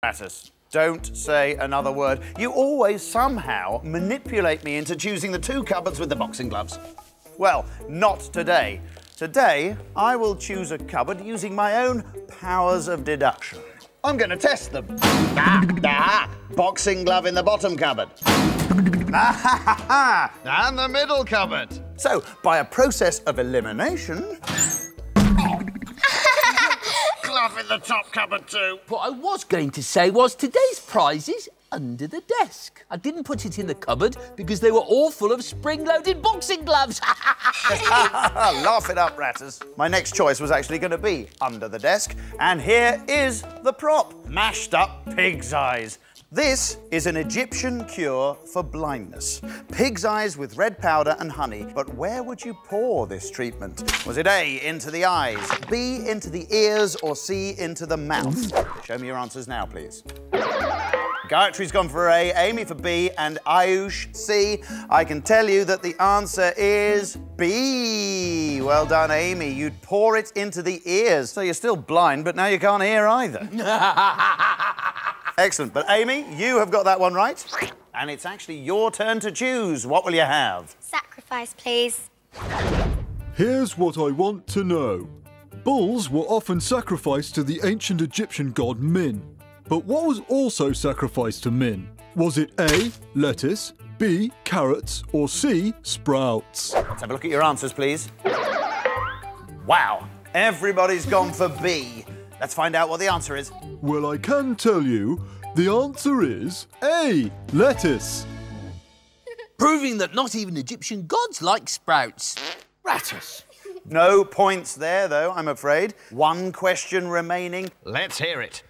Ratus, don't say another word. You always somehow manipulate me into choosing the two cupboards with the boxing gloves. Well, not today. Today, I will choose a cupboard using my own powers of deduction. I'm going to test them. Boxing glove in the bottom cupboard. And the middle cupboard. So, by a process of elimination... glove in the top cupboard too. What I was going to say was today's prize is under the desk. I didn't put it in the cupboard because they were all full of spring-loaded boxing gloves. Laugh it up, Ratters. My next choice was actually going to be under the desk, and here is the prop. Mashed up pig's eyes. This is an Egyptian cure for blindness. Pig's eyes with red powder and honey. But where would you pour this treatment? Was it A, into the eyes, B, into the ears, or C, into the mouth? Show me your answers now, please. Gayatri's gone for A, Amy for B, and Ayush C. I can tell you that the answer is B. Well done, Amy. You'd pour it into the ears. So you're still blind, but now you can't hear either. Excellent. But Amy, you have got that one right. And it's actually your turn to choose. What will you have? Sacrifice, please. Here's what I want to know. Bulls were often sacrificed to the ancient Egyptian god Min. But what was also sacrificed to Min? Was it A, lettuce, B, carrots, or C, sprouts? Let's have a look at your answers, please. Wow, everybody's gone for B. Let's find out what the answer is. Well, I can tell you, the answer is A, lettuce. Proving that not even Egyptian gods like sprouts. Ratus. No points there, though, I'm afraid. One question remaining. Let's hear it.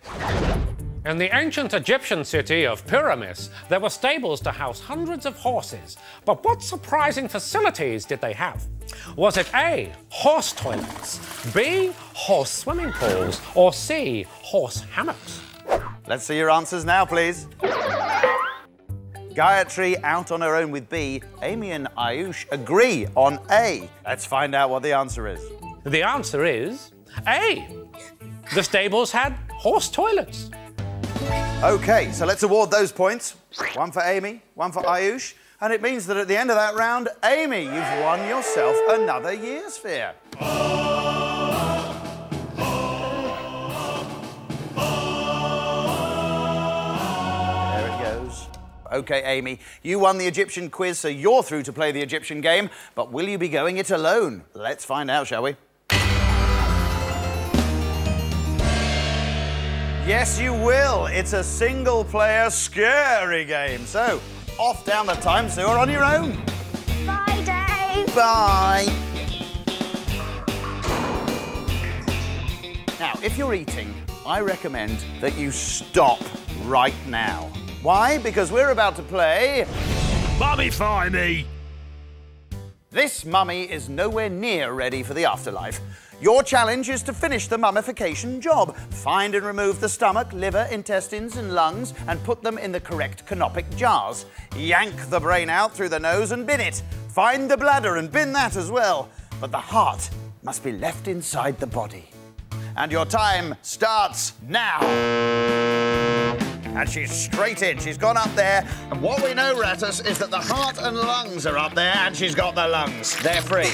In the ancient Egyptian city of Pyramus, there were stables to house hundreds of horses. But what surprising facilities did they have? Was it A, horse toilets, B, horse swimming pools, or C, horse hammocks? Let's see your answers now, please. Gayatri out on her own with B. Amy and Ayush agree on A. Let's find out what the answer is. The answer is A. The stables had horse toilets. OK, so let's award those points. One for Amy, one for Ayush. And it means that at the end of that round, Amy, you've won yourself another year sphere. There it goes. OK, Amy, you won the Egyptian quiz, so you're through to play the Egyptian game. But will you be going it alone? Let's find out, shall we? Yes, you will. It's a single-player scary game. So, off down the time sewer on your own. Bye, Dave. Bye. Now, if you're eating, I recommend that you stop right now. Why? Because we're about to play... Mummify Me! This mummy is nowhere near ready for the afterlife. Your challenge is to finish the mummification job. Find and remove the stomach, liver, intestines and lungs and put them in the correct canopic jars. Yank the brain out through the nose and bin it. Find the bladder and bin that as well. But the heart must be left inside the body. And your time starts now. And she's straight in. She's gone up there. And what we know, Ratus, is that the heart and lungs are up there and she's got the lungs. They're free.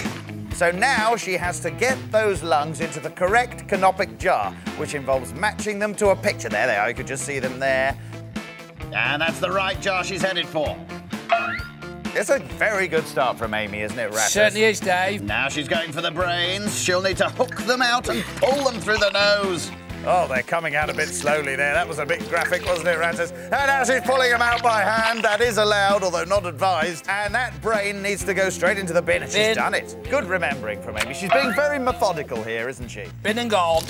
So now she has to get those lungs into the correct canopic jar, which involves matching them to a picture. There they are, you could just see them there. And that's the right jar she's headed for. It's a very good start from Amy, isn't it, Ratus? Certainly is, Dave. Now she's going for the brains. She'll need to hook them out and pull them through the nose. Oh, they're coming out a bit slowly there. That was a bit graphic, wasn't it, Ratus? And now she's pulling them out by hand. That is allowed, although not advised. And that brain needs to go straight into the bin, and she's done it. Good remembering from Amy. She's being very methodical here, isn't she? Bin and gone.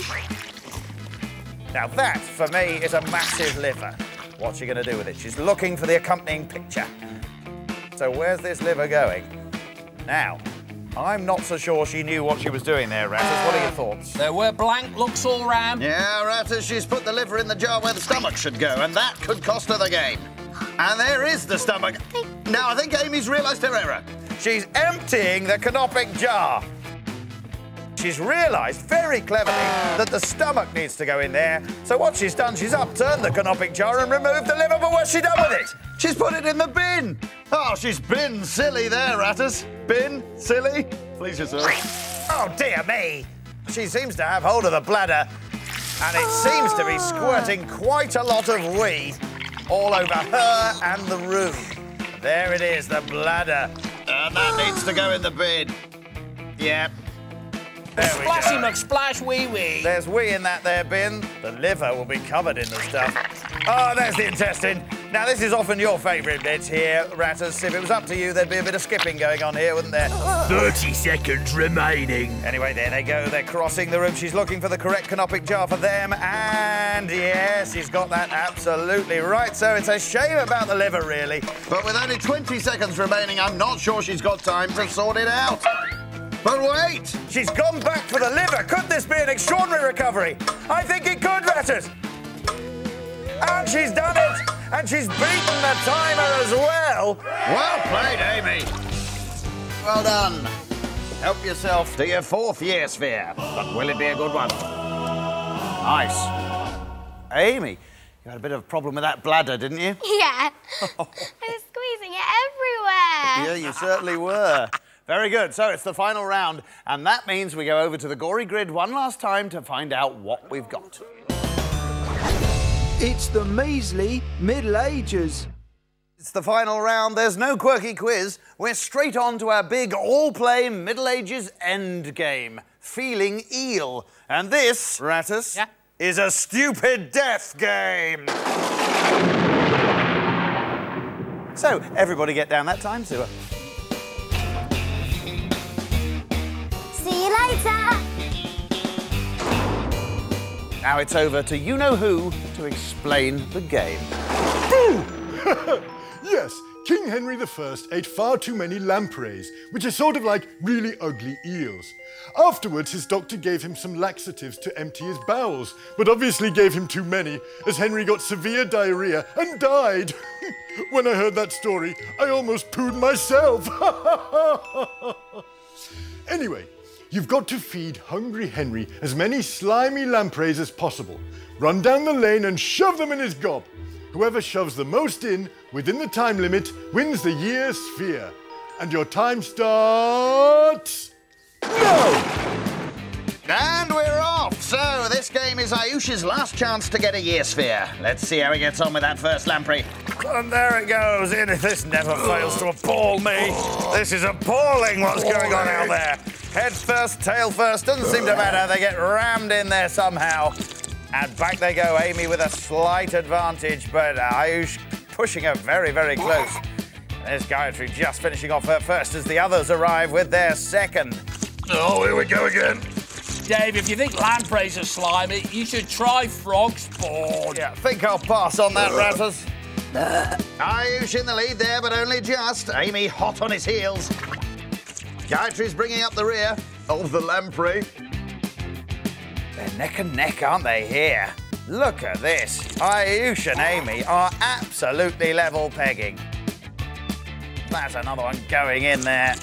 Now that, for me, is a massive liver. What's she going to do with it? She's looking for the accompanying picture. So where's this liver going? Now, I'm not so sure she knew what she was doing there, Ratus. What are your thoughts? There were blank looks all round. Yeah, Ratus, she's put the liver in the jar where the stomach should go, and that could cost her the game. And there is the stomach. Now, I think Amy's realised her error. She's emptying the canopic jar. she's realised very cleverly that the stomach needs to go in there. So what she's done, she's upturned the canopic jar and removed the liver, but what's she done with it? She's put it in the bin. Oh, she's been silly there, Ratters. Bin silly. Please yourself. Oh, dear me. She seems to have hold of the bladder, and it seems to be squirting quite a lot of wee all over her and the room. There it is, the bladder. And that needs to go in the bin. Yeah. There we Splashy go. McSplash wee wee. There's wee in that there bin. The liver will be covered in the stuff. Oh, there's the intestine. Now, this is often your favourite bit here, Ratters. If it was up to you, there'd be a bit of skipping going on here, wouldn't there? 30 seconds remaining. Anyway, there they go. They're crossing the room. She's looking for the correct canopic jar for them. And, yes, she's got that absolutely right. So it's a shame about the liver, really. But with only 20 seconds remaining, I'm not sure she's got time to sort it out. But wait! She's gone back for the liver. Could this be an extraordinary recovery? I think it could, Ratters. And she's done it. And she's beaten the timer as well. Well played, Amy. Well done. Help yourself to your 4th year sphere. But will it be a good one? Nice. Amy, you had a bit of a problem with that bladder, didn't you? Yeah. I was squeezing it everywhere. Yeah, you certainly were. Very good. So it's the final round, and that means we go over to the Gory grid one last time to find out what we've got. It's the measly Middle Ages. It's the final round. There's no quirky quiz. We're straight on to our big all-play Middle Ages end game, Feeling Eel. And this, Rattus, is a stupid death game. So, everybody get down that time sewer. See you later. Now it's over to you-know-who to explain the game. Yes, King Henry I ate far too many lampreys, which are sort of like really ugly eels. Afterwards, his doctor gave him some laxatives to empty his bowels, but obviously gave him too many, as Henry got severe diarrhea and died. When I heard that story, I almost pooed myself. Anyway, you've got to feed hungry Henry as many slimy lampreys as possible. Run down the lane and shove them in his gob. Whoever shoves the most in within the time limit wins the year sphere. And your time starts now! And we're off! So, this game is Ayush's last chance to get a year sphere. Let's see how he gets on with that first lamprey. And there it goes. This never fails to appall me. This is appalling what's going on out there. Head first, tail first, doesn't seem to matter. They get rammed in there somehow. And back they go, Amy with a slight advantage, but Ayush pushing her very, very close. There's Gayatri just finishing off her first as the others arrive with their second. Oh, here we go again. Dave, if you think lampreys are slimy, you should try frog spawn. Yeah, I think I'll pass on that, Ratters. Ayush in the lead there, but only just. Amy hot on his heels. Gayatri's bringing up the rear of the lamprey. They're neck and neck, aren't they, here? Look at this. Ayush and Amy are absolutely level pegging. That's another one going in there.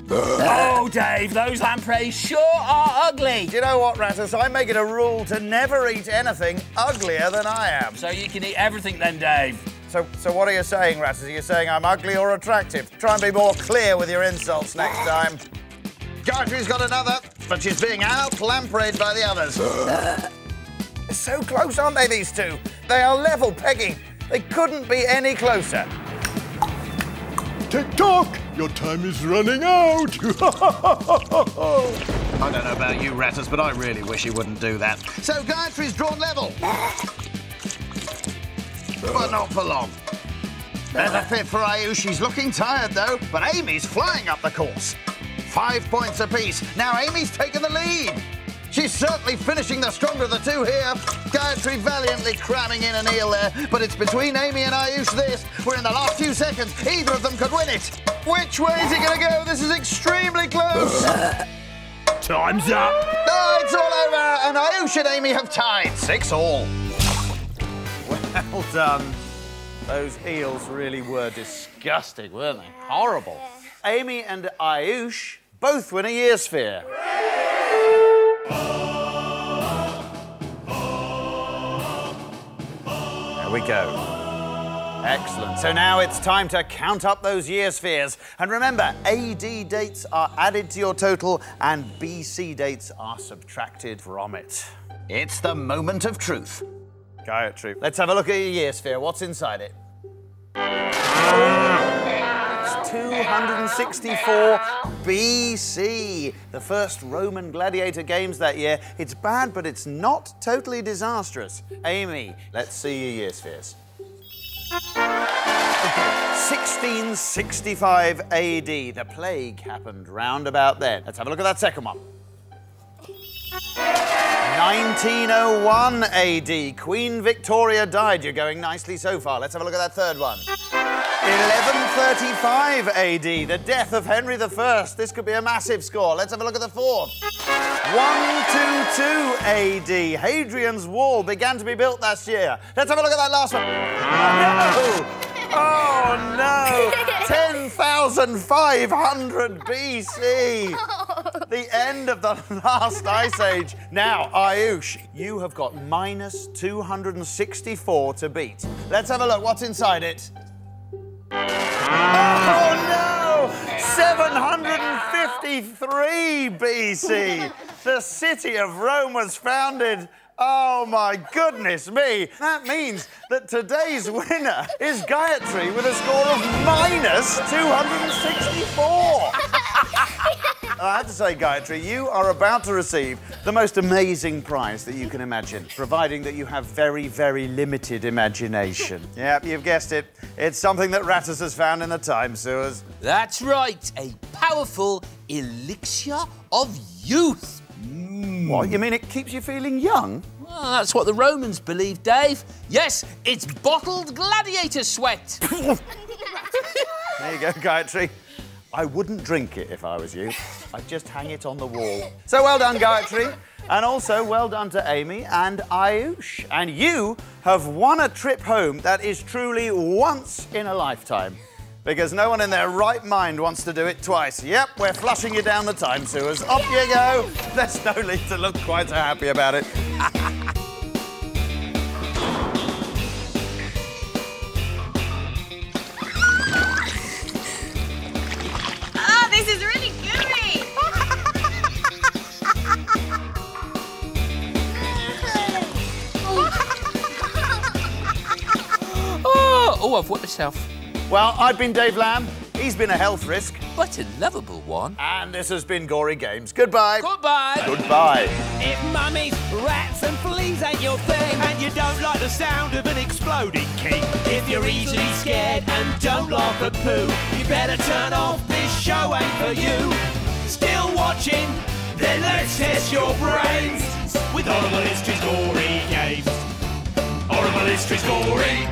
Oh, Dave, those lampreys sure are ugly. Do you know what, Rattus? I make it a rule to never eat anything uglier than I am. So you can eat everything then, Dave. So what are you saying, Rattus? Are you saying I'm ugly or attractive? Try and be more clear with your insults next time. Gayatri's got another, but she's being out-lampreyed by the others. They're so close, aren't they, these two? They are level pegging. They couldn't be any closer. Tick-tock! Your time is running out! I don't know about you, Rattus, but I really wish he wouldn't do that. So Gayatri's drawn level. But not for long. There's a fifth for Ayush. She's looking tired, though, but Amy's flying up the course. 5 points apiece. Now Amy's taken the lead. She's certainly finishing the stronger of the two here. Gayatri valiantly cramming in an eel there, but it's between Amy and Ayush this. We're in the last few seconds. Either of them could win it. Which way is it going to go? This is extremely close. Time's up. Oh, it's all over, and Ayush and Amy have tied 6-all. Well done. Those eels really were disgusting, weren't they? Horrible. Amy and Ayush both win a year sphere. we go. Excellent. So now it's time to count up those year spheres. And remember, AD dates are added to your total and BC dates are subtracted from it. It's the moment of truth. Gayatri, let's have a look at your year sphere. What's inside it? It's 264 BC, the first Roman gladiator games that year. It's bad, but it's not totally disastrous. Amy, let's see your year spheres. 1665 AD, the plague happened round about then. Let's have a look at that second one. 1901 AD, Queen Victoria died. You're going nicely so far. Let's have a look at that third one. 1135 AD, the death of Henry I. This could be a massive score. Let's have a look at the fourth. 122 AD, Hadrian's Wall began to be built last year. Let's have a look at that last one. Oh no! 10,500 BC! The end of the last ice age. Now, Ayush, you have got minus 264 to beat. Let's have a look. What's inside it? Oh no! 753 BC! The city of Rome was founded. Oh my goodness me! That means that today's winner is Gayatri with a score of minus 264. I have to say, Gayatri, you are about to receive the most amazing prize that you can imagine, providing that you have very, very limited imagination. Yep, you've guessed it. It's something that Rattus has found in the time sewers. That's right, a powerful elixir of youth. What, you mean it keeps you feeling young? Well, that's what the Romans believed, Dave. Yes, it's bottled gladiator sweat. There you go, Gayatri. I wouldn't drink it if I was you. I'd just hang it on the wall. So well done, Gayatri. And also well done to Amy and Ayush. And you have won a trip home that is truly once in a lifetime. Because no one in their right mind wants to do it twice. Yep, we're flushing you down the time sewers. Off you go. There's no need to look quite so happy about it. Oh, this is really gooey. Oh, I've wet myself. Well, I've been Dave Lamb. He's been a health risk. But a lovable one. And this has been Gory Games. Goodbye. Goodbye. Goodbye. If mummies, rats and fleas ain't your thing, and you don't like the sound of an exploding king, if you're easily scared and don't laugh at poo, you better turn off, this show ain't for you. Still watching? Then let's test your brains with Horrible History's Gory Games. Horrible History's Gory